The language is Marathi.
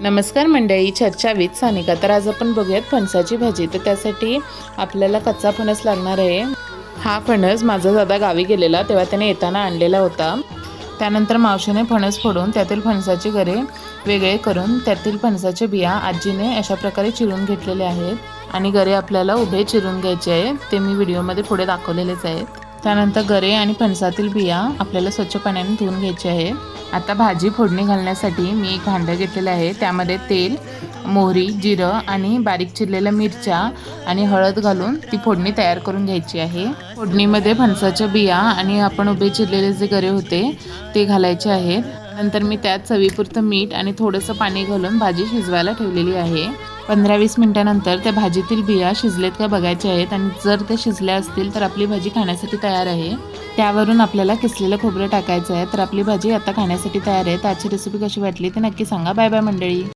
नमस्कार मंडळी, चर्चा विथ सानिका। तर आज आपण बघूयात फणसाची भाजी। तर त्यासाठी आपल्याला कच्चा फणस लागणार आहे। हा फणस माझा दादा गावी गेलेला तेव्हा त्याने येताना आणलेला होता। त्यानंतर मावशीने फणस फोडून त्यातील फणसाचे गरे वेगळे करून त्यातील फणसाच्या बिया आजीने अशा प्रकारे चिरून घेतलेले आहेत आणि गरे आपल्याला उभे चिरून घ्यायचे आहेत। ते मी व्हिडिओमध्ये पुढे दाखवलेलेच आहेत। त्यानंतर गरे आणि फणसातील बिया आपल्याला स्वच्छ पाण्याने धुवून घ्यायचे आहे। आता भाजी फोडणी घालण्यासाठी मी एक भांडं घेतलेलं आहे। त्यामध्ये तेल, मोहरी, जिरं आणि बारीक चिरलेल्या मिरच्या आणि हळद घालून ती फोडणी तयार करून घ्यायची आहे। फोडणीमध्ये फणसाच्या बिया आणि आपण उभे चिरलेले जे गरे होते ते घालायचे आहेत। नंतर मी त्यात चवीपुरतं मीठ आणि थोडंसं पाणी घालून भाजी शिजवायला ठेवलेली आहे। 15-20 मिनिटांनंतर त्या भाजीतील बिया शिजलेत का बघायचे आहेत आणि जर ते शिजल्या असतील तर आपली भाजी खाण्यासाठी तयार आहे। त्यावरून आपल्याला किसलेलं खोबरं टाकायचं आहे। तर आपली भाजी आता खाण्यासाठी तयार आहे। तर आजची रेसिपी कशी वाटली ते नक्की सांगा। बाय बाय मंडळी।